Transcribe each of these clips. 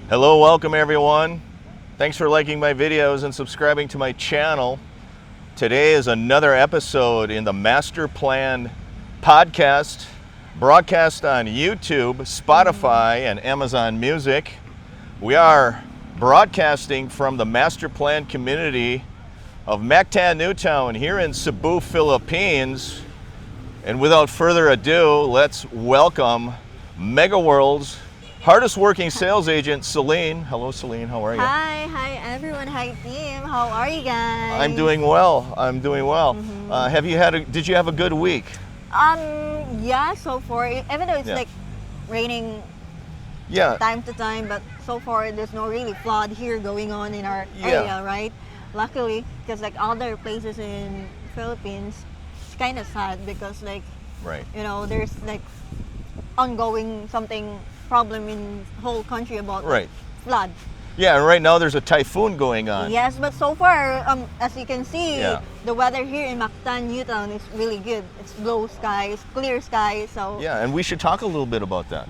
Hello, welcome everyone. Thanks for liking my videos and subscribing to my channel. Today is another episode in the Master Plan podcast, broadcast on YouTube, Spotify, and Amazon Music. We are broadcasting from the Master Plan community of Mactan Newtown here in Cebu, Philippines. And without further ado, let's welcome MegaWorld's hardest working sales agent, Celine. Hello, Celine. How are you? Hi everyone. Hi Tim. How are you guys? I'm doing well. I'm doing well. Did you have a good week? Yeah, so far, even though it's like raining time to time, but so far there's no really flood here going on in our area, right? Luckily, because like other places in Philippines, it's kind of sad because like, you know, there's like ongoing something problem in whole country about flood. Yeah, and right now there's a typhoon going on. Yes, but so far, as you can see, the weather here in Mactan Newtown is really good. It's blue skies, clear skies. So yeah, and we should talk a little bit about that.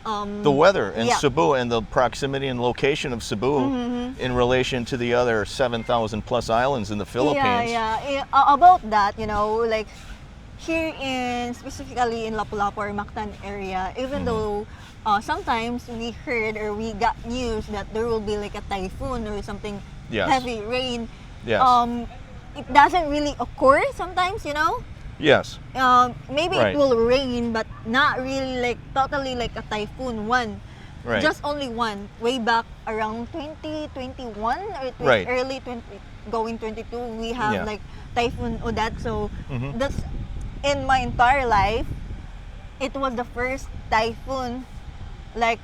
The weather in Cebu and the proximity and location of Cebu in relation to the other 7,000 plus islands in the Philippines. About that, you know, like here in specifically in Lapu-Lapu or Mactan area, even though sometimes we heard or we got news that there will be like a typhoon or something heavy rain. It doesn't really occur sometimes, you know. Yes. Maybe it will rain, but not really like totally like a typhoon one. Just only one. Way back around 2021 or early 20, going 22, we have like Typhoon Odette. So that's in my entire life. It was the first typhoon, like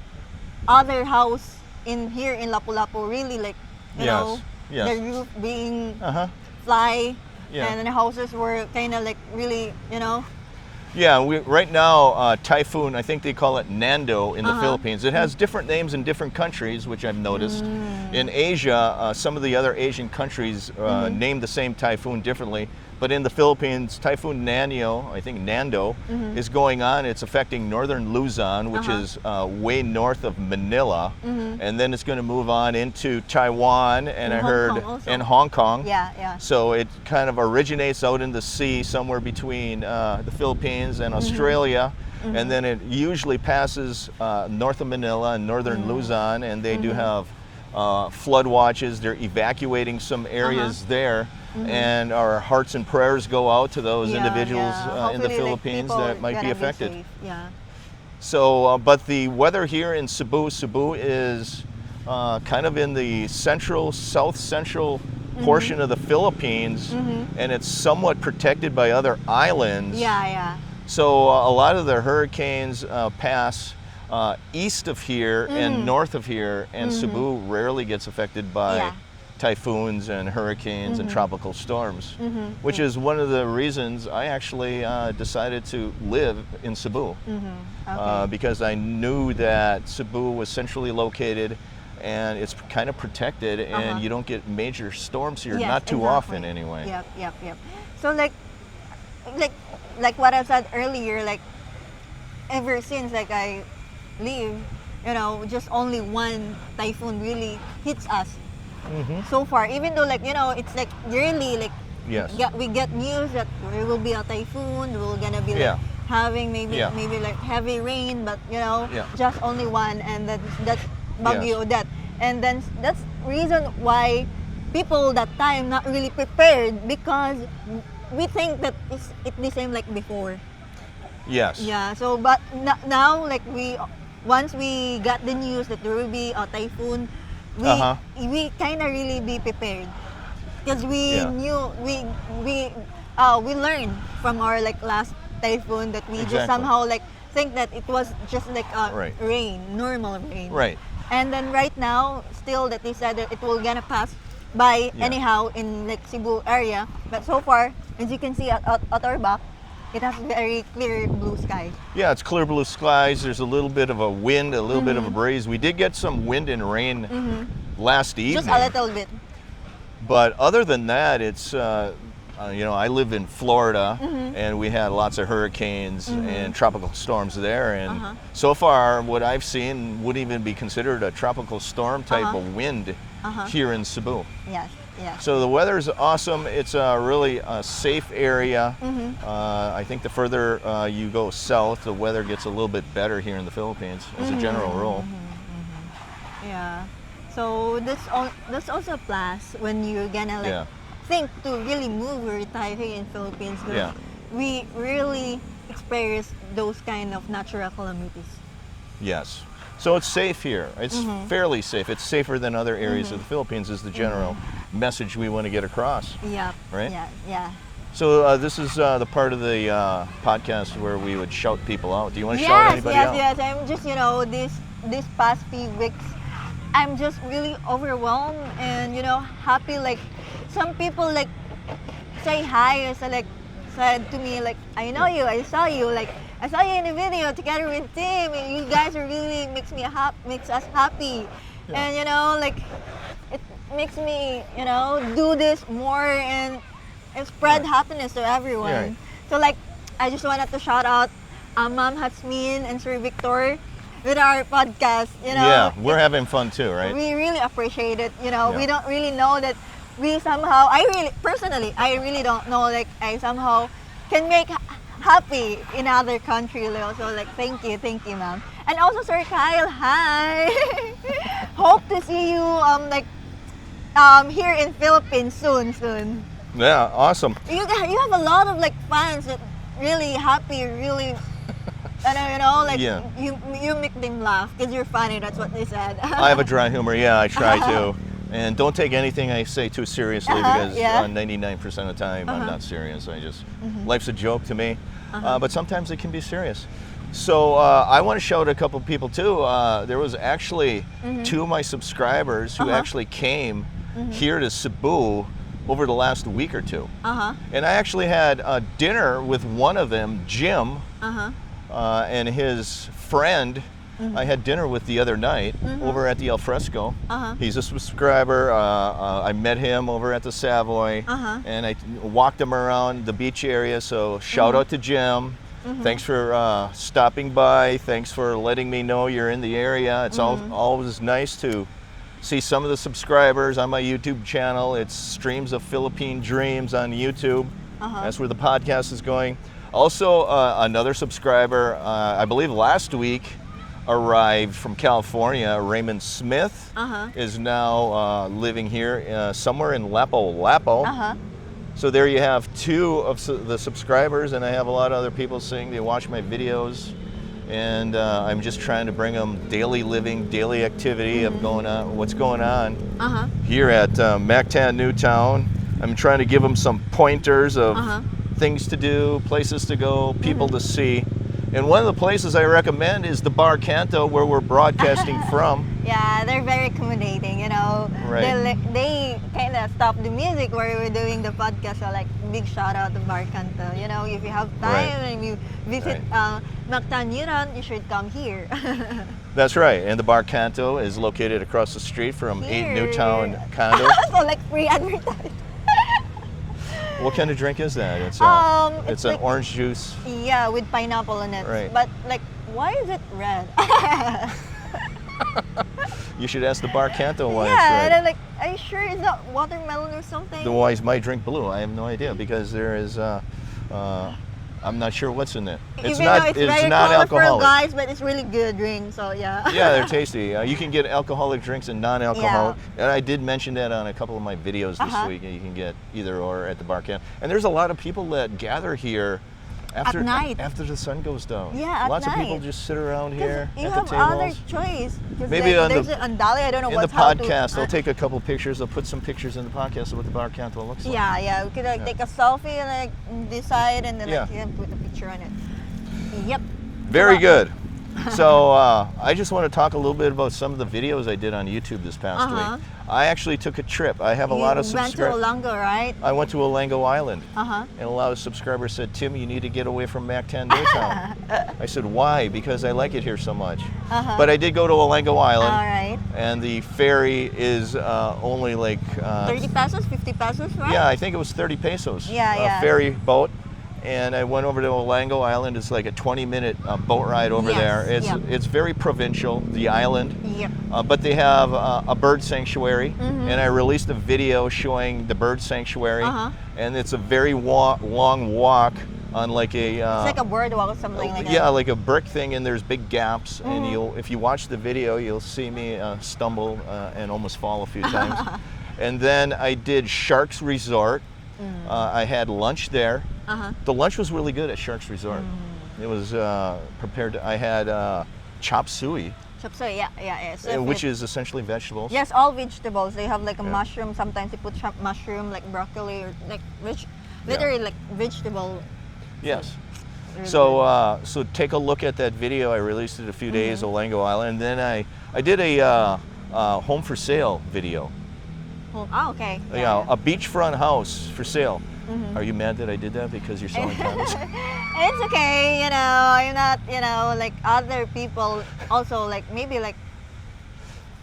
other house in here in Lapu-Lapu really like you know the roof being fly. And the houses were kind of like really, you know. Yeah, right now, typhoon, I think they call it Nando in the Philippines. It has different names in different countries, which I've noticed. In Asia, some of the other Asian countries name the same typhoon differently. But in the Philippines, Typhoon Nano, I think Nando, is going on. It's affecting northern Luzon, which is way north of Manila. And then it's going to move on into Taiwan, and I heard in Hong Kong. So it kind of originates out in the sea somewhere between the Philippines and Australia. And then it usually passes north of Manila and northern Luzon, and they do have flood watches. They're evacuating some areas there. And our hearts and prayers go out to those individuals in the Philippines that might be affected. So, but the weather here in Cebu is kind of in the south central portion of the Philippines, and it's somewhat protected by other islands. So a lot of the hurricanes pass east of here and north of here, and Cebu rarely gets affected by typhoons and hurricanes and tropical storms, which is one of the reasons I actually decided to live in Cebu, because I knew that Cebu was centrally located and it's kind of protected, and you don't get major storms here, not too often anyway. So like what I said earlier, like ever since like I live, you know, just only one typhoon really hits us. So far, even though like you know it's like yearly, like we get news that there will be a typhoon, we're gonna be like having maybe like heavy rain, but you know just only one, and that's Bagyo Odette. And then that's reason why people that time not really prepared, because we think that it's the same like before. So but now like once we got the news that there will be a typhoon, we kind of really be prepared, because we knew we learned from our like last typhoon that we just somehow like think that it was just like a normal rain. And then right now still that they said that it will gonna pass by anyhow in like Cebu area, but so far as you can see at our back, it has very clear blue skies. Yeah, it's clear blue skies. There's a little bit of a wind, a little bit of a breeze. We did get some wind and rain last evening. Just a little bit. But other than that, it's you know, I live in Florida, and we had lots of hurricanes and tropical storms there, and so far what I've seen wouldn't even be considered a tropical storm type of wind here in Cebu. Yes. Yeah. So the weather is awesome. It's a really safe area. I think the further you go south, the weather gets a little bit better here in the Philippines as a general rule. Yeah. So that's also a plus when you're gonna like think to really move or retire here in Philippines. Yeah. We really experience those kind of natural calamities. Yes. So it's safe here. It's fairly safe. It's safer than other areas of the Philippines is the general message we want to get across. Yeah. Right? Yeah. Yeah. So this is the part of the podcast where we would shout people out. Do you want to shout anybody out? Yes. I'm just, you know, this past few weeks, I'm just really overwhelmed and, you know, happy. Like some people like say hi or so, like said to me like, I know you, I saw you, like I saw you in the video together with Tim. And you guys are really makes us happy, and you know, like it makes me, you know, do this more and spread happiness to everyone. Right. So like, I just wanted to shout out Ma'am Hasmin and Sir Victor with our podcast. You know, Yeah, we're having fun too, right? we really appreciate it. You know, we don't really know that we somehow, I really don't know, like I somehow can make happy in other country. So like, thank you, ma'am. And also Sir Kyle, hi. Hope to see you here in Philippines soon. Yeah, awesome. You have a lot of like fans that really happy, really. You know, like you make them laugh because you're funny. That's what they said. I have a dry humor. Yeah, I try to. And don't take anything I say too seriously because 99% of the time I'm not serious. I just life's a joke to me. But sometimes it can be serious. So I want to shout a couple people too. There was actually two of my subscribers who actually came here to Cebu over the last week or two. And I actually had dinner with one of them, Jim, and his friend. I had dinner with the other night over at the El Fresco. He's a subscriber. I met him over at the Savoy, and I walked him around the beach area. So shout out to Jim. Thanks for stopping by. Thanks for letting me know you're in the area. It's always nice to see some of the subscribers on my YouTube channel. It's Streams of Philippine Dreams on YouTube. That's where the podcast is going. Also, another subscriber, I believe last week, arrived from California. Raymond Smith is now living here somewhere in Lapu. So there you have two of the subscribers, and I have a lot of other people saying they watch my videos, and I'm just trying to bring them daily living, daily activity of what's going on here at Mactan Newtown. I'm trying to give them some pointers of things to do, places to go, people to see. And one of the places I recommend is the Bar Canto, where we're broadcasting from. Yeah, they're very accommodating, you know. Right. They kind of stop the music where we're doing the podcast. So like, big shout out to Bar Canto. You know, if you have time and you visit Mactan Newtown, you should come here. That's right. And the Bar Canto is located across the street from 8 Newtown Condo. So like free advertising. What kind of drink is that? It's it's an like, orange juice. Yeah, with pineapple in it. Right. But like, why is it red? You should ask the Bar Canto why it's Yeah, red. and I'm like, are you sure it's not watermelon or something? Why is my drink blue? I have no idea because there is. I'm not sure what's in it. It's Even not. though it's It's very not colorful, alcoholic. guys, but it's really good drink. So yeah. Yeah, they're tasty. You can get alcoholic drinks and non-alcoholic. And I did mention that on a couple of my videos this week. You can get either or at the Bar Canto. And there's a lot of people that gather here after at night. After the sun goes down. Yeah, at Lots night. of people just sit around here You at have the other tables. choice. Maybe like, on there's on Dali, I don't know In what's the how to- podcast, they'll take a couple pictures. They'll put some pictures in the podcast of what the Bar Canto looks like. Yeah, we could like take a selfie and like decide and then like, you can put a picture on it. Yep. Very good. So I just want to talk a little bit about some of the videos I did on YouTube this past week. I actually took a trip. I have a lot of subscribers. You went to Olango, right? I went to Olango Island. And a lot of subscribers said, Tim, you need to get away from Mactan Newtown. I said, why? Because I like it here so much. But I did go to Olango Island. All right. and the ferry is only like 30 pesos, 50 pesos, right? yeah, I think it was 30 pesos. Yeah, yeah. Ferry boat, and I went over to Olango Island. It's like a 20-minute boat ride over Yes, there. yep. It's very provincial, the island. Yep. But they have a bird sanctuary, Mm-hmm. and I released a video showing the bird sanctuary, Uh-huh. and it's a very long walk on like a It's like a boardwalk or something like that. yeah, like a brick thing, and there's big gaps. Mm-hmm. And if you watch the video, you'll see me stumble and almost fall a few times. And then I did Sharks Resort. I had lunch there. Uh-huh. The lunch was really good at Sharks Resort. It was prepared. I had chop suey, Chop suey, yeah. So which is essentially vegetables. yes, all vegetables. They have like a Yeah. mushroom. Sometimes they put mushroom, like broccoli, or like literally like vegetable. Yes. Really So take a look at that video. I released it a few days, Olango Island. And then I did a home for sale video. good. Oh, okay. Yeah, a beachfront house for sale. Are you mad that I did that because you're selling condos? It's okay, I'm not, like other people also like maybe like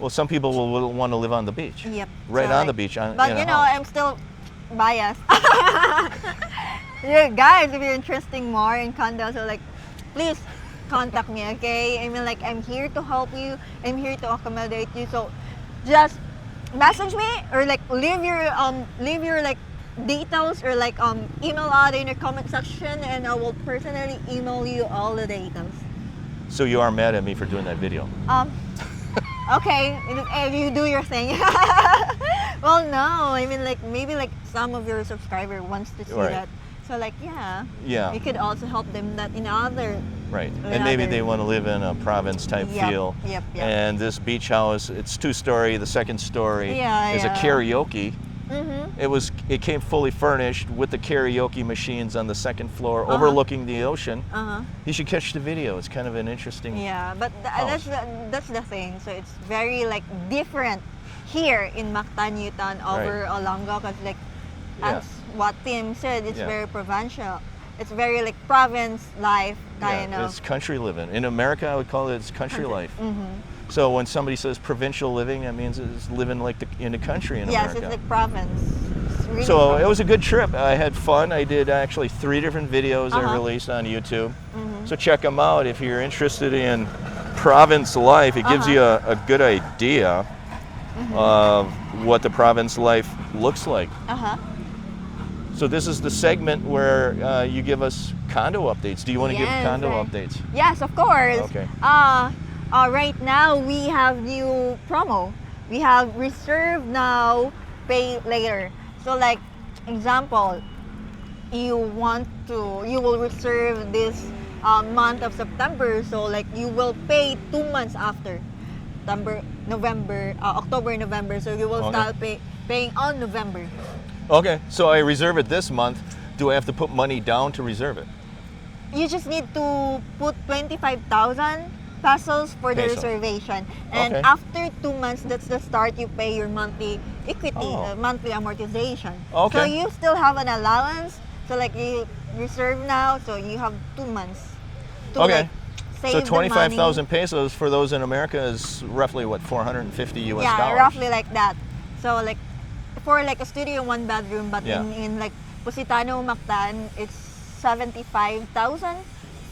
Well, some people will want to live on the beach. yep. Right so, on like, the beach. But in a you know, house. I'm still biased. Yeah, guys, if you're interested more in condos, so like, please contact me, okay? I mean, like, I'm here to help you. I'm here to accommodate you. So, just message me or like leave your like details or like email out in your comment section, and I will personally email you all the details. So you are mad at me for doing that video? Okay, you do your thing. Well, no, I mean like maybe like some of your subscriber wants to see Right. that. So like yeah, Yeah. you could also help them that in other. Right. And maybe Rather- they want to live in a province type Yep, feel. yep. And this beach house, it's 2-story. The second story Yeah, is yeah. a karaoke. Mm-hmm. It came fully furnished with the karaoke machines on the second floor, overlooking the ocean. Uh-huh. You should catch the video. It's kind of an interesting. Yeah, but house. that's the thing. So it's very like different here in Mactan Newtown over Olango, because like Yeah. as what Tim said, it's Yeah. very provincial. It's very like province life kind Yeah, of. it's country living. In America, I would call it it's country life. Mm-hmm. So when somebody says provincial living, that means it's living like in the country in Yes, America. it's like province. It's really So province. it was a good trip. I had fun. I did actually 3 different videos I Uh-huh. released on YouTube. So check them out if you're interested in province life. It gives you a good idea of what the province life looks like. Uh-huh. So this is the segment where you give us condo updates. Do you want to give Yes, condo right. updates? Yes, of course. Okay. Right now we have new promo. We have reserve now, pay later. So like example, you will reserve this month of September. So like you will pay 2 months after October, November. So you will Okay. start paying on November. Okay, so I reserve it this month. Do I have to put money down to reserve it? You just need to put 25,000 pesos for the Peso. reservation. And Okay. after 2 months, that's the start you pay your monthly equity, Oh. monthly amortization. Okay. So you still have an allowance. So like you reserve now, so you have 2 months to Okay. like save So the 25,000 pesos for those in America is roughly what, 450 US money. Yeah, dollars? roughly like that. So like for like a studio 1 bedroom, but Yeah. in like Positano, Mactan, it's 75,000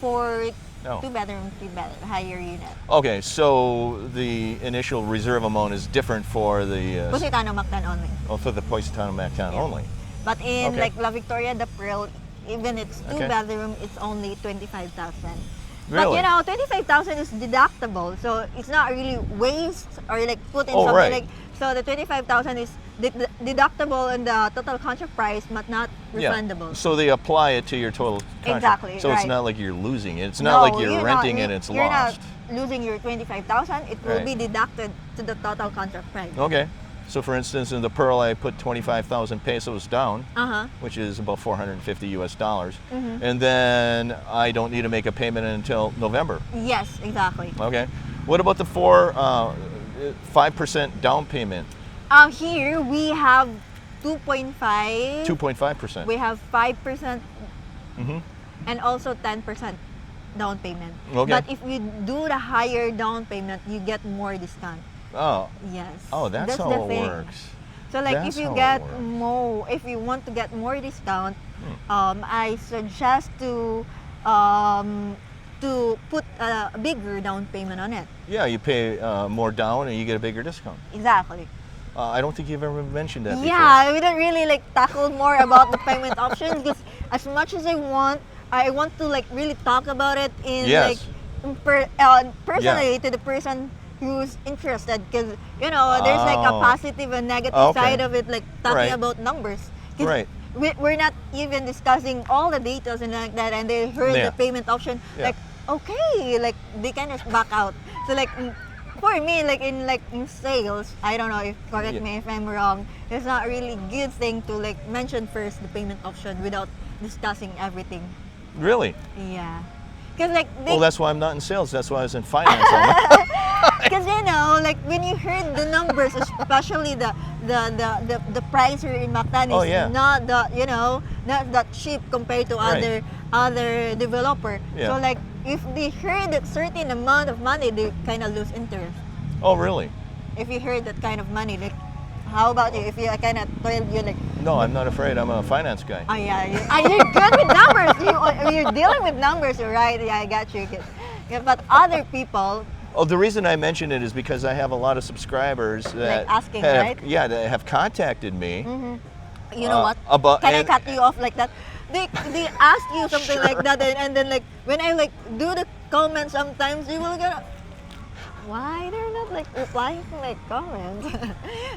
for Oh. 2 bedroom, 3 bed, higher unit. Okay, so the initial reserve amount is different for the Positano, Mactan only. for the Positano Mactan Yeah. only. But in Okay. like La Victoria, the Pearl, even it's 2 Okay. bedroom, it's only 25,000. Really? But you know, 25,000 is deductible, so it's not really waste or like put in Oh, something right. like. So the 25,000 is deductible in the total contract price, but not refundable. So they apply it to your total contract. Exactly, So it's right. not like you're losing it. It's not like you're renting it, it's you're lost. not losing your 25,000. It will Right. be deducted to the total contract price. Okay. So for instance, in the Pearl, I put 25,000 pesos down, Uh-huh. which is about 450 US dollars. Mm-hmm. And then I don't need to make a payment until November. Yes, exactly. Okay. What about the 5% down payment? Here we have 2.5. 2.5%. We have 5% Mhm. and also 10% down payment. Okay. But if you do the higher down payment, you get more discount. Oh, Yes. oh, that's how the it thing. works. So like That's if you how it get works. more, if you want to get more discount, I suggest to put a bigger down payment on it. Yeah, you pay more down and you get a bigger discount. Exactly. I don't think you've ever mentioned that before. Yeah, we don't really like tackle more about the payment options because as much as I want to like really talk about it in Yes. personally to the person who's interested because you know there's like a Oh. positive and negative Okay. side of it, like talking Right. about numbers. 'Cause Right. we're not even discussing all the details and like that, and they heard Yeah. the payment option Yeah. like okay, like they kind of back out. So like for me, like in sales, I don't know if correct Yeah. me if I'm wrong. It's not really good thing to like mention first the payment option without discussing everything. Really? Yeah, because like Well, that's why I'm not in sales. That's why I was in finance. because you know like when you heard the numbers, especially the price here in Mactan is Oh, yeah. not not that cheap compared to Right. other developer. Yeah. So like if they heard that certain amount of money, they kind of lose interest. Oh, really? If you heard that kind of money, like how about you? If you kind of told you like, No, I'm not afraid. I'm a finance guy. oh yeah, you're good with numbers. You're dealing with numbers, right? Yeah, I got you. Yeah, but other people, Oh, the reason I mention it is because I have a lot of subscribers that asking, have, right? yeah, that have contacted me. you know what? About Can I and- cut you off like that? They ask you something Sure. like that, and then like when I like do the comments, sometimes you will get. Why they're not like replying to my comments?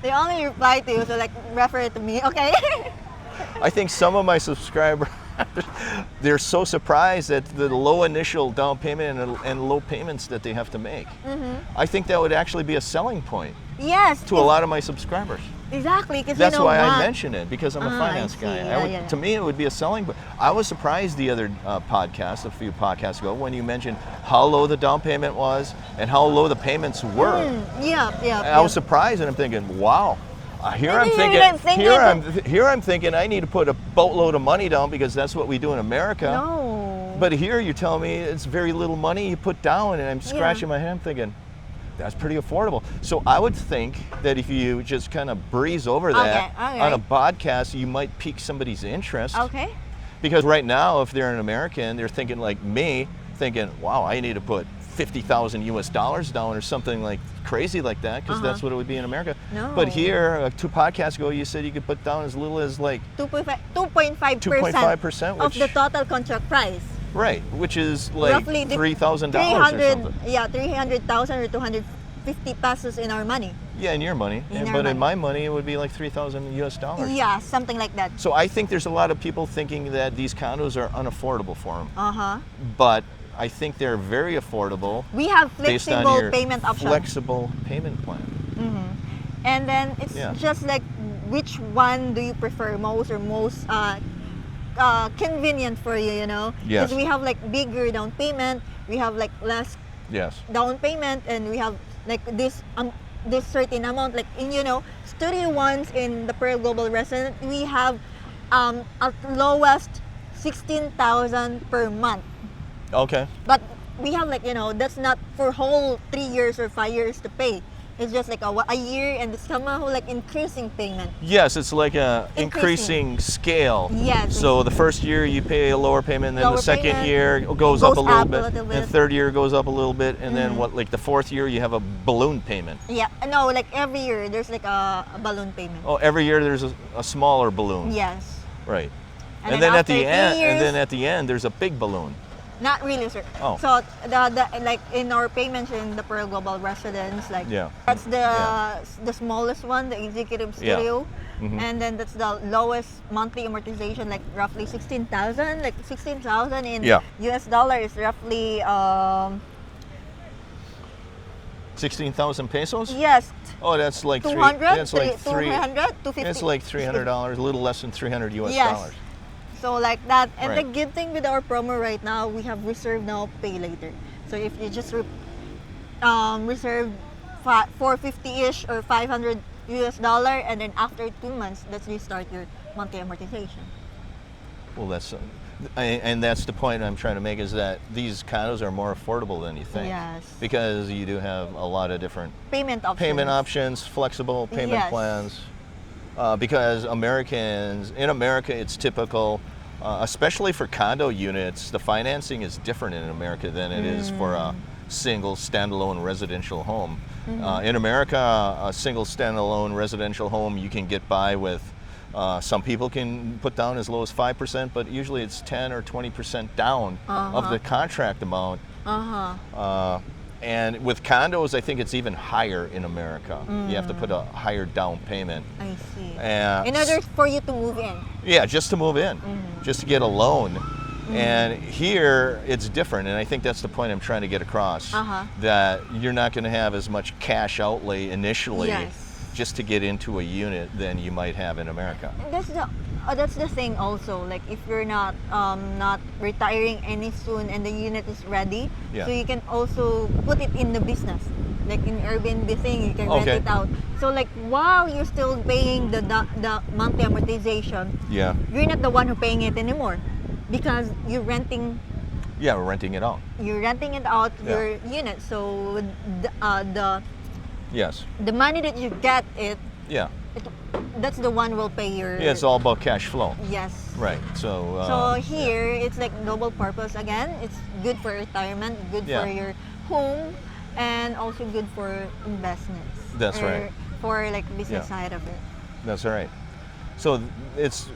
They only reply to you, so like refer to me, okay? I think some of my subscribers, they're so surprised at the low initial down payment and low payments that they have to make. I think that would actually be a selling point Yes. to a lot of my subscribers. Exactly, because That's you know why what? I mention it, because I'm a finance I guy. see. I would, Yeah. To me, it would be a selling point. I was surprised the other podcast, a few podcasts ago, when you mentioned how low the down payment was and how low the payments were. Yeah. And I was surprised, and I'm thinking, wow. Here I'm Maybe you thinking, didn't think here I'm thinking I need to put a boatload of money down because that's what we do in America. No. But here you're telling me it's very little money you put down, and I'm scratching my head. I'm thinking, that's pretty affordable. So I would think that if you just kind of breeze over that Okay. on a podcast, you might pique somebody's interest. Okay. Because right now, if they're an American, they're thinking like me, thinking, wow, I need to put $50,000 US down or something like crazy like that, because that's what it would be in America. No. But here, 2 podcasts ago, you said you could put down as little as like 2.5% 2.5%, of which, the total contract price. right, which is like Roughly the $3,000 or something. Yeah, 300,000 or 250 pesos in our money. Yeah, in your money. In our But in money. my money, it would be like $3,000 US dollars. Yeah, something like that. So I think there's a lot of people thinking that these condos are unaffordable for them. But I think they're very affordable We have based on flexible your payment option. flexible payment plan. And then it's Yeah. just like which one do you prefer most or most convenient for you, you know? Yes. Because we have like bigger down payment, we have like less Yes. down payment, and we have like this certain amount, like in studio ones in the Pearl Global Resident, we have at lowest 16,000 per month. Okay. But we have like that's not for whole 3 years or 5 years to pay. It's just like a year, and it's somehow like increasing payment. Yes, it's like a Increasing. increasing scale. Yes. So the first year you pay a lower payment, and then Lower the second payment, year goes up a little bit, little bit. and third year goes up a little bit, and then like the fourth year you have a balloon payment. Yeah, no, like every year there's like a balloon payment. Oh, every year there's a smaller balloon. Yes. Right. And And then then at after the 3 end, years- and then at the end there's a big balloon. Not really, sir. Oh. So the like in our payments in the Pearl Global Residence, like Yeah. that's Yeah. the smallest one, the executive Yeah. studio, Mhm. and then that's the lowest monthly amortization, like roughly 16,000. Like 16,000 in Yeah. US dollar is roughly 16,000 pesos? yes, Oh, that's like 200, That's like three. 200, 250. It's like $300, a little less than 300 US Yes. dollars. So like that, and the Right. good thing with our promo right now, we have reserve now, pay later. So if you just reserve 450-ish or 500 US dollar, and then after 2 months, that's you start your monthly amortization. Well, And that's the point I'm trying to make, is that these condos are more affordable than you think. Yes. Because you do have a lot of different Payment options. flexible payment Yes. plans. Because in America, it's typical, especially for condo units, the financing is different in America than it is for a single standalone residential home. In America, a single standalone residential home, you can get by with, some people can put down as low as 5%, but usually it's 10 or 20% down of the contract amount. And with condos, I think it's even higher in America. You have to put a higher down payment. I see. And In order for you to move in. yeah, just to move in, just to get a loan. And here it's different, and I think that's the point I'm trying to get across. That you're not going to have as much cash outlay initially just to get into a unit than you might have in America. That's the thing also. Like if you're not retiring any soon and the unit is ready, so you can also put it in the business. Like in Airbnb thing, you can rent it out. So like while you're still paying the monthly amortization, you're not the one who paying it anymore, because you're renting. Yeah, we're renting it out. You're renting it out your unit. So the money that you get that's the one will pay your. Yeah, it's all about cash flow. Yes. Right. So. So here it's like double purpose again. It's good for retirement, good for your home, and also good for investments. That's right. For like business side of it. That's right. So it's,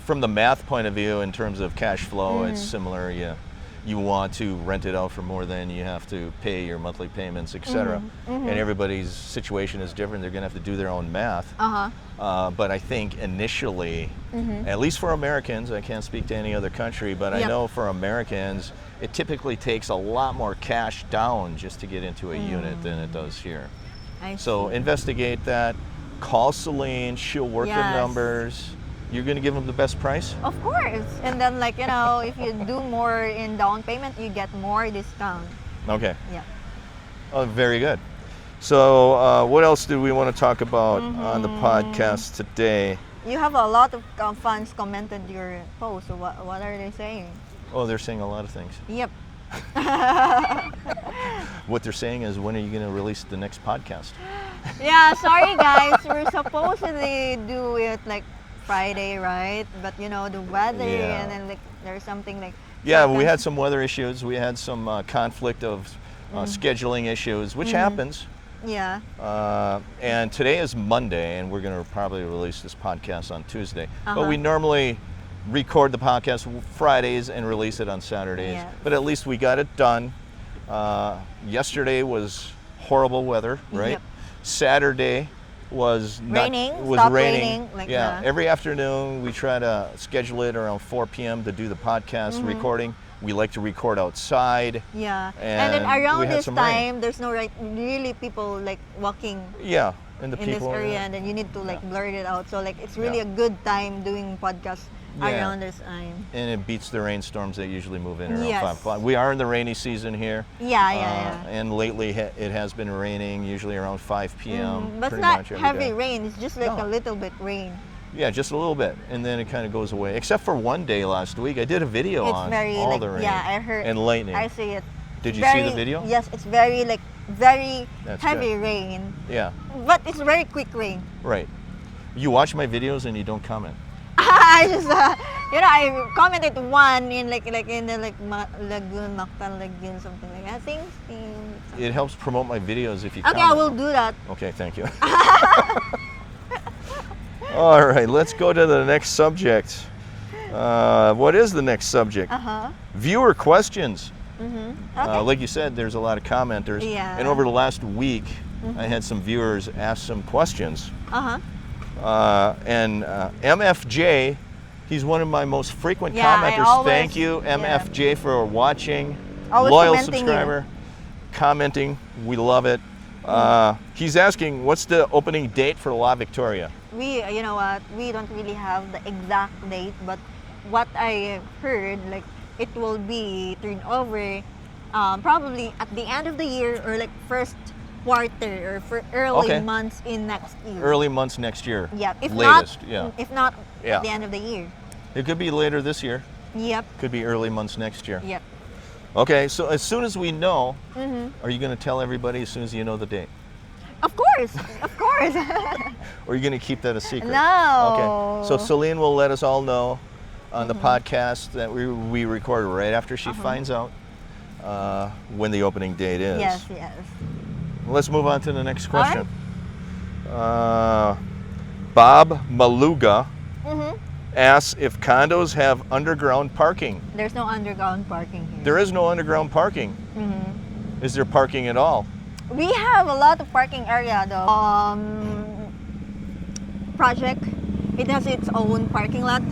from the math point of view, in terms of cash flow, it's similar. You want to rent it out for more than you have to pay your monthly payments, etc. And everybody's situation is different. They're going to have to do their own math. But I think initially, at least for Americans, I can't speak to any other country, but I know for Americans, it typically takes a lot more cash down just to get into a unit than it does here. So investigate that. Call Celine. She'll work the numbers. You're going to give them the best price? Of course. And then if you do more in down payment, you get more discount. Okay. Yeah. Oh, very good. So what else do we want to talk about on the podcast today? You have a lot of fans commented your post. So what are they saying? Oh, they're saying a lot of things. Yep. What they're saying is, when are you going to release the next podcast? Yeah, sorry guys. We're supposed to do it like Friday, right? But the weather and then there's something like. Yeah, we had some weather issues. We had some conflict of scheduling issues, which happens. Yeah. And today is Monday, and we're going to probably release this podcast on Tuesday. But we normally record the podcast Fridays and release it on Saturdays. Yeah. But at least we got it done. Yesterday was horrible weather, right? Yep. Saturday was raining. Every afternoon we try to schedule it around 4 p.m. to do the podcast recording. We like to record outside. Yeah, and then around this time, rain. There's no really people walking. Yeah, and in this area, and then you need to blur it out. So it's really a good time doing podcasts around this time. And it beats the rainstorms that usually move in around 5 o'clock. We are in the rainy season here. Yeah. And lately it has been raining, usually around 5 p.m. But it's not heavy rain. It's just a little bit rain. Yeah, just a little bit, and then it kind of goes away. Except for one day last week, I did a video on all the rain. Yeah, I heard. And lightning. I see it. Did you see the video? Yes, it's very heavy rain. Yeah. But it's very quick rain. Right. You watch my videos and you don't comment. I just I commented one in in the lagoon, Mactan Lagoon, something like that. I think it helps promote my videos if you comment. Okay, I will do that. Okay, thank you. All right, let's go to the next subject. What is the next subject? Viewer questions. Okay. Like you said, there's a lot of commenters. Yeah. And over the last week, I had some viewers ask some questions. And MFJ, he's one of my most frequent commenters. Thank you, MFJ, for watching. Loyal subscriber. Commenting. We love it. He's asking, what's the opening date for La Victoria? We don't really have the exact date, but what I heard, it will be turned over probably at the end of the year or first quarter or for early months in next year. Early months next year. Yeah. If latest. Not at the end of the year. It could be later this year. Yep. Could be early months next year. Yep. Okay, so as soon as we know, are you going to tell everybody as soon as you know the date? Of course, of course. Or are you going to keep that a secret? No. Okay, so Celine will let us all know on the podcast that we record right after she finds out when the opening date is. Yes, yes. Let's move on to the next question. Bob Maluga asks if condos have underground parking. There's no underground parking here. There is no underground parking. Is there parking at all? We have a lot of parking area though. Project, it has its own parking lot.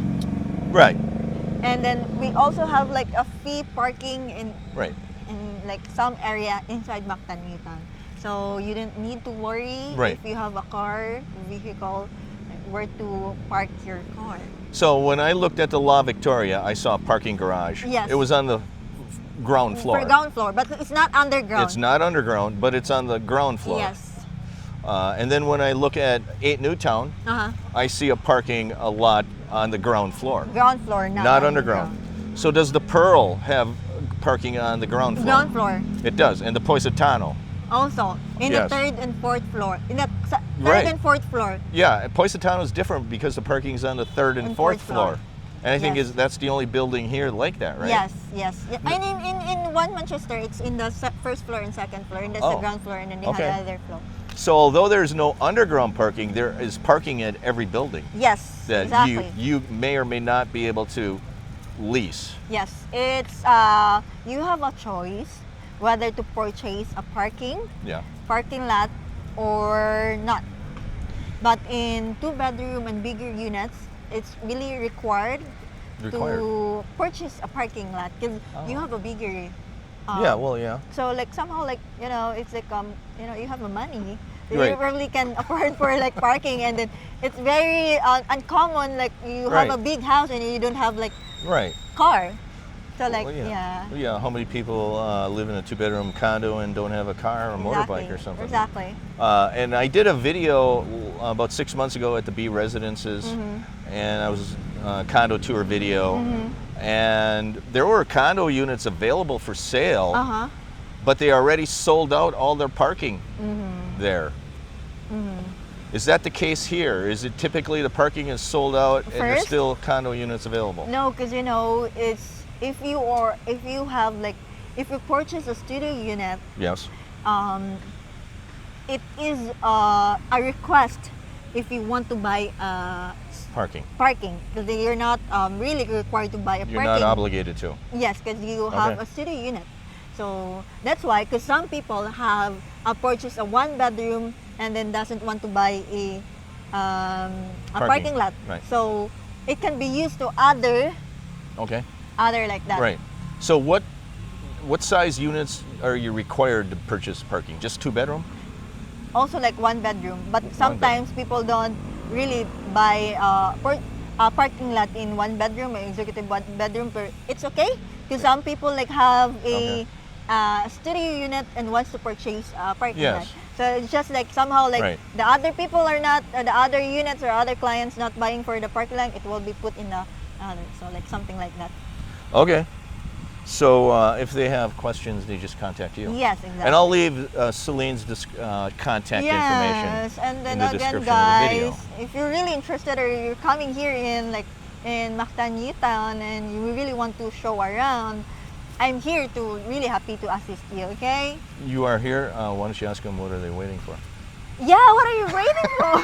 Right. And then we also have like a fee parking in like some area inside Mactan Newtown. So you don't need to worry if you have a car, vehicle, where to park your car. So when I looked at the La Victoria, I saw a parking garage. Yes. It was on the ground floor. For ground floor, but it's not underground. It's not underground, but it's on the ground floor. Yes. And then when I look at 8 Newtown, I see a parking a lot on the ground floor. Ground floor, not underground. So does the Pearl have parking on the ground floor? Ground floor. It does, and the Positano. Also, in the third and fourth floor. In the third and fourth floor. Yeah, Positano is different because the parking's on the third and fourth floor. And I think that's the only building here like that, right? Yes, yes. And in one Manchester, it's in the first floor and second floor, and that's the ground floor, and then you have the other floor. So although there's no underground parking, there is parking at every building. Yes, that exactly. you may or may not be able to lease. Yes, it's you have a choice whether to purchase a parking lot or not. But in 2-bedroom and bigger units, it's really required to purchase a parking lot because you have a bigger. So like somehow like it's like you have the money. You probably can afford for like parking, and then it's very uncommon like you have a big house and you don't have like car. So like how many people live in a 2-bedroom condo and don't have a car or motorbike or something? Exactly. And I did a video about 6 months ago at the B Residences, and I was condo tour video, and there were condo units available for sale, but they already sold out all their parking there. Is that the case here? Is it typically the parking is sold out and there's still condo units available? No, because it's if you have like if you purchase a studio unit, it is a request if you want to buy parking because you're not really required to buy a parking. You're not obligated to. Yes, because you have a studio unit. So that's why, because some people have purchased a 1-bedroom and then doesn't want to buy a parking lot. Right. So it can be used to other like that. Right. So what size units are you required to purchase parking? Just 2-bedroom? Also like 1-bedroom, but sometimes people don't really buy a parking lot in 1-bedroom or executive 1-bedroom. It's okay because some people like have a studio unit and wants to purchase a parking lot. So it's just like somehow like the other people are not, the other units or other clients not buying for the parking lot, it will be put in the other. So like something like that. Okay. So if they have questions, they just contact you. Yes, exactly. And I'll leave Celine's contact information and then in the again, description guys, of the video. if you're really interested or you're coming here in Mactan Newtown and you really want to show around, I'm here to really happy to assist you, okay? You are here. Why don't you ask them what are they waiting for? Yeah, what are you waiting for?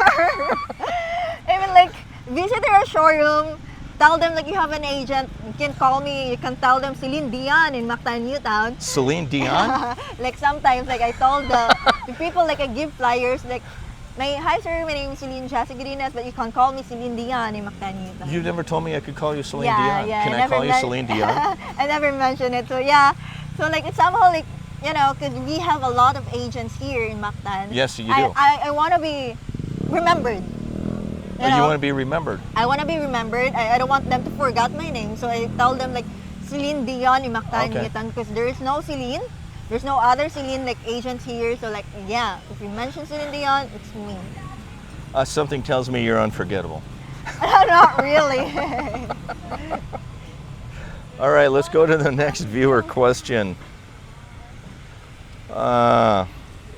I mean, like, visit our showroom. Tell them like you have an agent. You can call me. You can tell them Celine Dion in Mactan Newtown. Celine Dion? Like sometimes, like I told the people, like I give flyers, like, hi sir, my name is Celine Godinez, but you can call me Celine Dion in Mactan Newtown. You never told me I could call you Celine Dion. Yeah, Can I call you Celine Dion? I never mentioned it. So yeah, so like it's somehow like, because we have a lot of agents here in Mactan. Yes, you do. I want to be remembered. You want to be remembered? I want to be remembered. I don't want them to forget my name. So I tell them like Celine Dion in Mactan Newtown because there is no Celine. There's no other Celine like agents here. So like, yeah, if you mention Celine Dion, it's me. Something tells me you're unforgettable. Not really. All right, let's go to the next viewer question.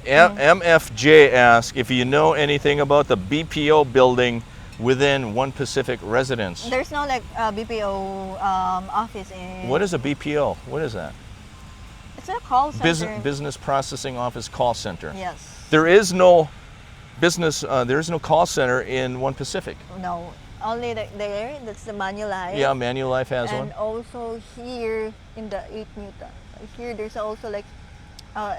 MFJ asks if you know anything about the BPO building within One Pacific residence. There's no like BPO office in. What is a BPO? What is that? It's a call center. Business Processing Office Call Center. Yes. There is no business. There is no call center in One Pacific. No, only there. That's the Manulife. Yeah, Manulife has one. And also here in the 8 Newtown. Here there's also like.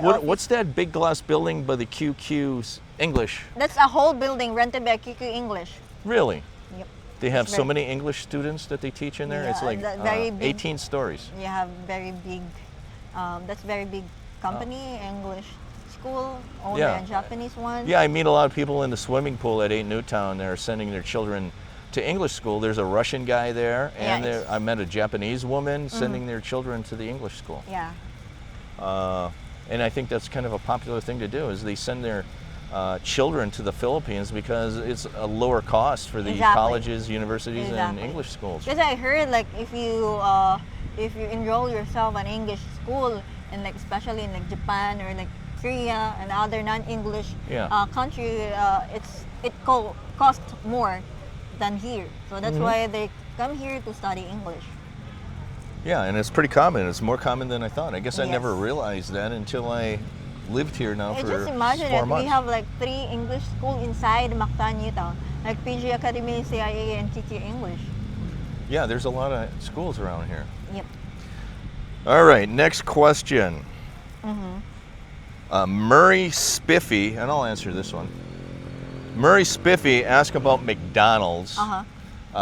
What's that big glass building by the QQ's English? That's a whole building rented by QQ English. Really? Yep. They have so many English students that they teach in there. Yeah, it's like very big, 18 stories. You have very big. That's very big company, English school, owned by a Japanese one. Yeah, I meet a lot of people in the swimming pool at 8 Newtown. They're sending their children to English school. There's a Russian guy there, and I met a Japanese woman sending their children to the English school. Yeah. And I think that's kind of a popular thing to do, is they send their children to the Philippines because it's a lower cost for the colleges, universities, and English schools. Because I heard like if you enroll yourself in English school, and like especially in like Japan or like Korea and other non-English country, it costs more than here. So that's why they come here to study English. Yeah, and it's pretty common. It's more common than I thought. I guess I never realized that until I lived here now for 4 months. Just imagine it. We have like 3 English schools inside Mactan Newtown, like PG Academy, CIA, and TT English. Yeah, there's a lot of schools around here. Yep. All right, next question. Murray Spiffy, and I'll answer this one. Murray Spiffy asked about McDonald's.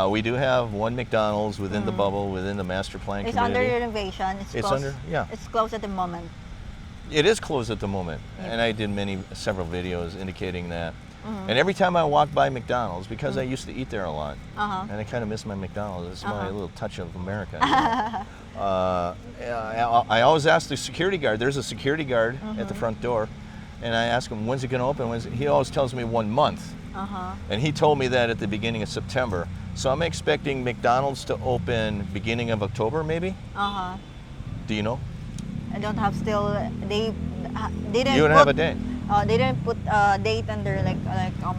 We do have one McDonald's within the bubble, within the master plan it's community. Under renovation. It's closed. It's closed at the moment. It is closed at the moment, and I did several videos indicating that. And every time I walk by McDonald's, because I used to eat there a lot, and I kind of miss my McDonald's. It's my little touch of America. I always ask the security guard. There's a security guard at the front door, and I ask him, when's it going to open? He always tells me 1 month. And he told me that at the beginning of September. So I'm expecting McDonald's to open beginning of October, maybe? Do you know? I don't have still. They didn't. You don't have a date. They didn't put a date under like a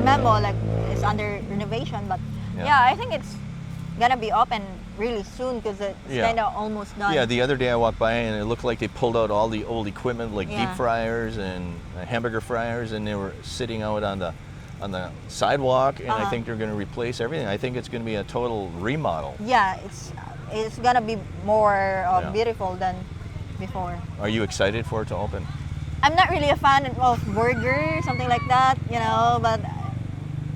memo like it's under renovation. But yeah, I think it's gonna be open really soon because it's kind of almost done. Yeah, the other day I walked by and it looked like they pulled out all the old equipment like deep fryers and hamburger fryers, and they were sitting out on the sidewalk, and I think they're going to replace everything. I think it's going to be a total remodel. Yeah, it's going to be more beautiful than before. Are you excited for it to open? I'm not really a fan of burger, something like that, but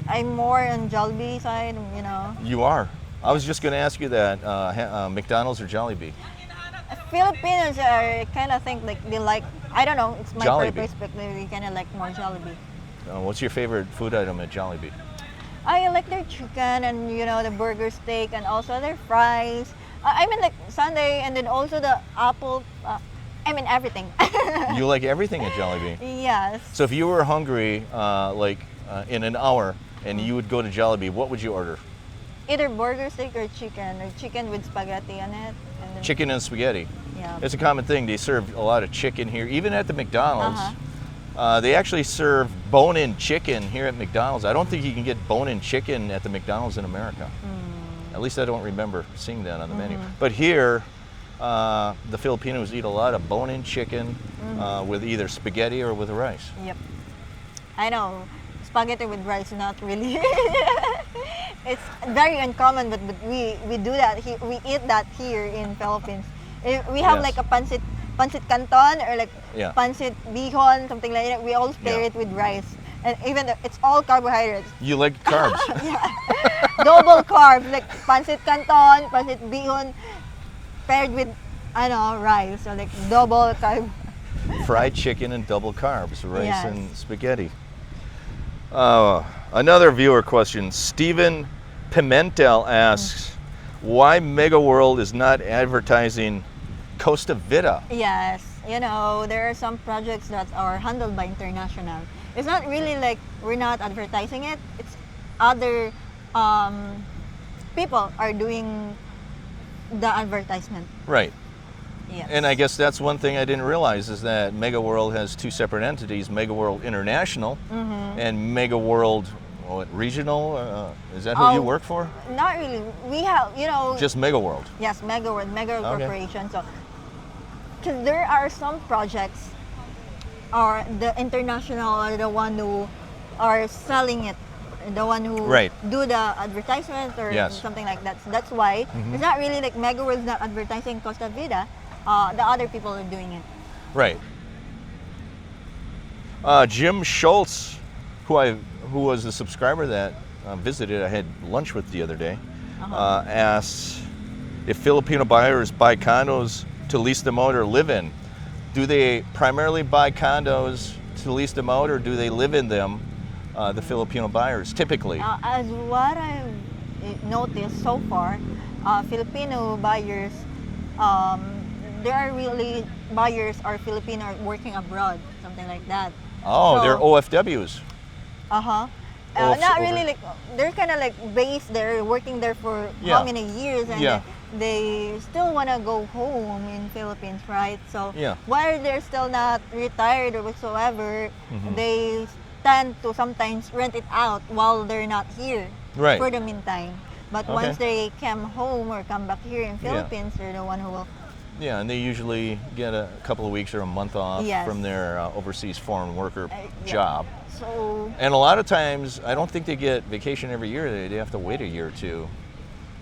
I'm more on Jollibee side, You are. I was just going to ask you that, McDonald's or Jollibee? Filipinos are kind of think like they like, I don't know, it's my perspective, they kind of like more Jollibee. What's your favorite food item at Jollibee? I like their chicken and the burger steak and also their fries. I mean like Sunday, and then also the apple. I mean everything. You like everything at Jollibee? Yes. So if you were hungry, in an hour, and you would go to Jollibee, what would you order? Either burger steak or chicken with spaghetti on it. And then chicken and spaghetti. Yeah. It's a common thing. They serve a lot of chicken here, even at the McDonald's. They actually serve bone-in chicken here at McDonald's. I don't think you can get bone-in chicken at the McDonald's in America. At least I don't remember seeing that on the menu. But here, the Filipinos eat a lot of bone-in chicken with either spaghetti or with rice. Yep. I know. Spaghetti with rice, not really. It's very uncommon, but we do that. We eat that here in Philippines. We have like a pancit canton or like pancit bihon, something like that. We always pair it with rice, and even though it's all carbohydrates. You like carbs? Double carbs, like pancit canton, pancit bihon, paired with rice, so like double carb. Fried chicken and double carbs, rice and spaghetti. Another viewer question. Stephen Pimentel asks, why MegaWorld is not advertising Costa Vida? Yes, there are some projects that are handled by international. It's not really like we're not advertising it. It's other people are doing the advertisement. Right. Yes. And I guess that's one thing I didn't realize is that MegaWorld has two separate entities, MegaWorld International and MegaWorld Regional. Is that who you work for? Not really. We have, Just MegaWorld. yes, MegaWorld, Mega Okay. Corporation. So, because there are some projects, or the international are the one who are selling it, the one who Right. do the advertisement or Yes. something like that. So that's why it's not really like MegaWorld's not advertising Costa Vida. The other people are doing it. Right. Jim Schultz, who was a subscriber that visited, I had lunch with the other day, asks if Filipino buyers buy condos to lease them out or live in. Do they primarily buy condos to lease them out, or do they live in them? The Filipino buyers, typically. As what I've noticed so far, Filipino buyers, there are really buyers are Filipino working abroad, something like that. Oh, So- they're OFWs. Uh-huh. Oh, Not so really over- like, they're kind of like based there, working there for Yeah. how many years, and Yeah. they still want to go home in Philippines, right? So Yeah. while they're still not retired or whatsoever, Mm-hmm. they tend to sometimes rent it out while they're not here Right. for the meantime. But Okay. once they come home or come back here in Yeah. Philippines, they're the one who will. Yeah, and they usually get a couple of weeks or a month off Yes. from their overseas foreign worker Yeah. job. So And a lot of times, I don't think they get vacation every year. They have to wait a year or two.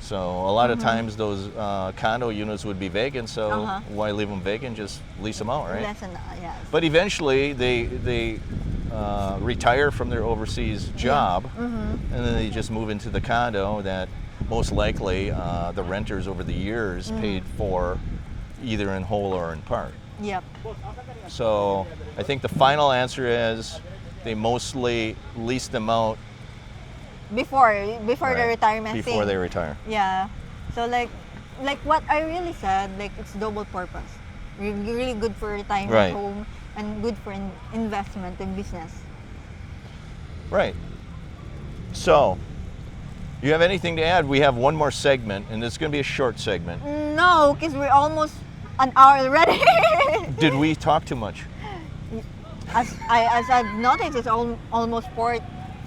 So a lot of times those condo units would be vacant. So Uh-huh. why leave them vacant? Just lease them out, right? lesson, yes. But eventually, they retire from their overseas job, and then they just move into the condo that most likely the renters over the years paid for, either in whole or in part. Yep. So I think the final answer is they mostly lease them out Before the right, retirement before thing. they retire. Yeah. So like what I really said, like it's double purpose. Really good for retirement Right. home and good for investment in business. Right. So, you have anything to add? We have one more segment, and it's going to be a short segment. No, because we're almost an hour already. Did we talk too much? as I've noticed, it's almost 4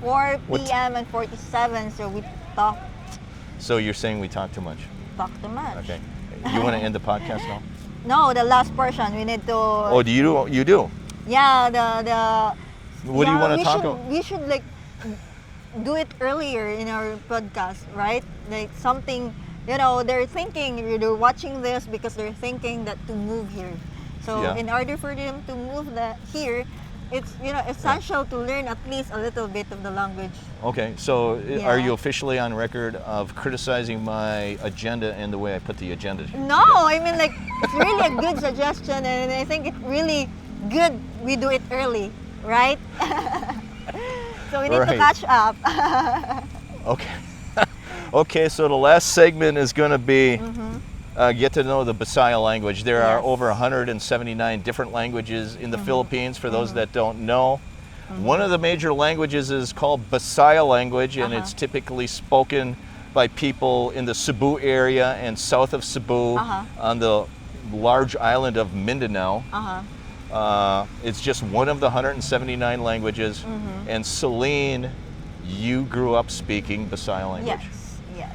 What- p.m. and 47, so we talk So you're saying we talk too much? too much. Okay. You want to end the podcast now? No, the last portion we need to. Oh, do you do? You do? Yeah, the. What do you yeah, want to we talk should- about? We should like do it earlier in our podcast, right? Like something, they're thinking, they're watching this because they're thinking that to move here. So Yeah. in order for them to move here, it's essential to learn at least a little bit of the language. Okay. So are Yeah. you officially on record of criticizing my agenda and the way I put the agenda? No, I mean like it's really a good suggestion, and I think it's really good we do it early, right? So we need to Right. catch up. Okay. Okay. So the last segment is going to be Mm-hmm. get to know the Bisaya language. There are Yes. over 179 different languages in the Philippines. For those that don't know, one of the major languages is called Bisaya language, and it's typically spoken by people in the Cebu area and south of Cebu on the large island of Mindanao. It's just one of the 179 languages. And Celine, you grew up speaking Bisaya language. Yes.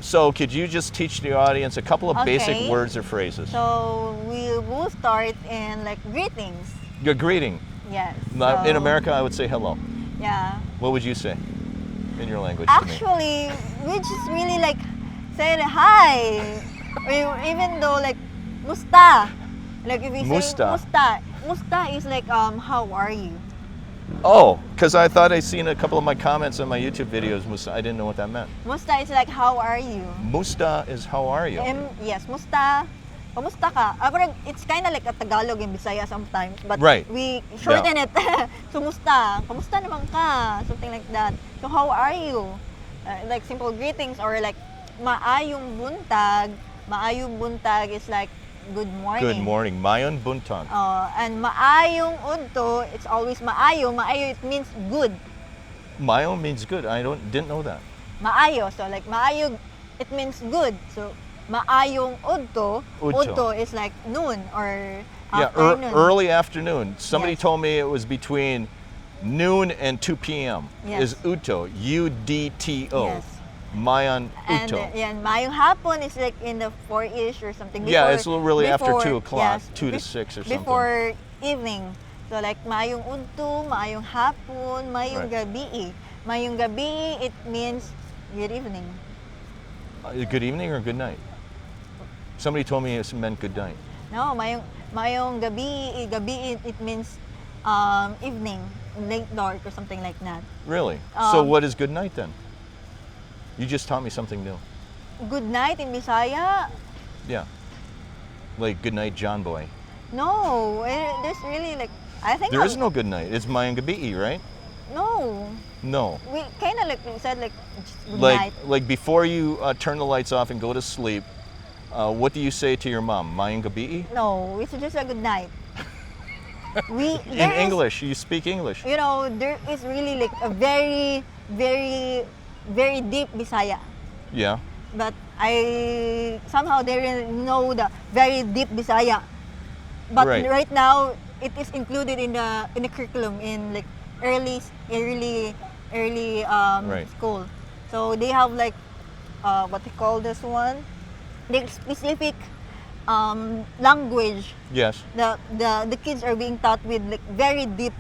So could you just teach the audience a couple of basic Okay. words or phrases? So we will start in like greetings. Good greeting. Yes. Now, in so- America, I would say hello. Yeah. What would you say in your language to me? Actually, we just really like say hi. Or even though like musta. Like if we Musta. say musta is like how are you? Oh, because I thought I seen a couple of my comments on my YouTube videos. I didn't know what that meant. Musta is like how are you? Musta is how are you? Yes, musta. Kamusta ka? It's kind of like a Tagalog and Bisaya sometimes, but Right. we shorten it. So, musta? Kamusta naman ka? Something like that. So, how are you? Like simple greetings or like maayong buntag. Maayong buntag is like good morning. Good morning. Mayon buntag. And maayong udto, it's always maayo. Maayo, it means good. Mayon means good. I didn't know that. Maayo. So, like maayo, it means good. So, maayong udto. Udto. Udto is like noon or Yeah, afternoon. early afternoon. Somebody Yes. told me it was between noon and 2 p.m. Yes. is Uto, U-D-T-O. Yes. Mayan And Uto. yan, maayong hapon is like in the 4-ish or something. Yeah, it's really after before- 2 o'clock, yes, 2 to 6 or something. Before evening. So like maayong udto, maayong hapon, maayong Right. gabi. Maayong gabi, it means good evening. Good evening or good night? Somebody told me it meant good night. No, maayong gabi, gabi it means evening, late dark or something like that. Really? So Um, what is good night then? You just taught me something new. Good night in Bisaya? Yeah. Like good night, John Boy. No, there's really like, I think There is no good night. It's Mayan Gabi, right? No, No. we kind of like said like just good Like night. like before you turn the lights off and go to sleep, what do you say to your mom? Mayan Gabi? No, it's just a good night. In There is- English, you speak English. You know, there is really like a very, very, very deep Bisaya. Yeah. But I somehow didn't know the very deep Bisaya. But Right. right now, it is included in the curriculum in like early Right. school. So they have like what they call this one, the specific language. Yes. The kids are being taught with like very deep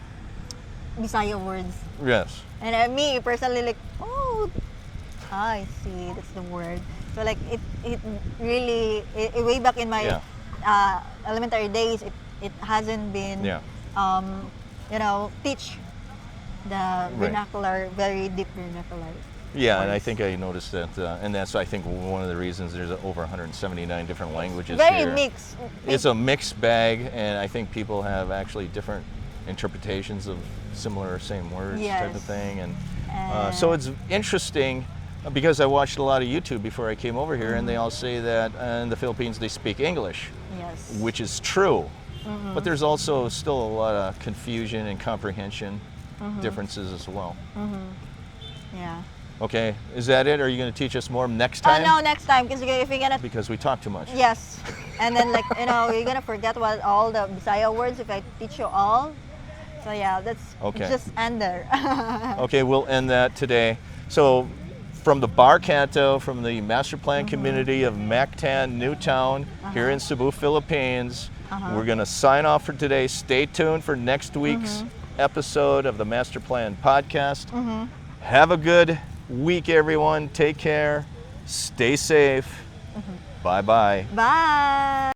Bisaya words. Yes. And me personally like, oh, I see, that's the word. So like it really way back in my elementary days, it hasn't been Yeah. you know, teach the vernacular, very deep vernacular. Yeah, and I words. think I noticed that, and that's I think one of the reasons there's over 179 different languages Very here. mixed. It's a mixed bag, and I think people have actually different interpretations of similar same words type of Yes. thing, and so it's interesting because I watched a lot of YouTube before I came over here, and they all say that in the Philippines they speak English, Yes. which is true, but there's also still a lot of confusion and comprehension differences as well. Yeah. Okay, is that it? Or are you going to teach us more next Oh time? no, next time because if you're gonna Because we talk too much. yes, and then like you know you're gonna forget what all the Bisaya words if I teach you all. So yeah, that's Okay. just end there. Okay, we'll end that today. So, from the Bar Canto, from the master plan community of Mactan Newtown here in Cebu, Philippines, we're going to sign off for today. Stay tuned for next week's episode of the Master Plan podcast. Have a good week, everyone. Take care. Stay safe. Bye-bye. Bye.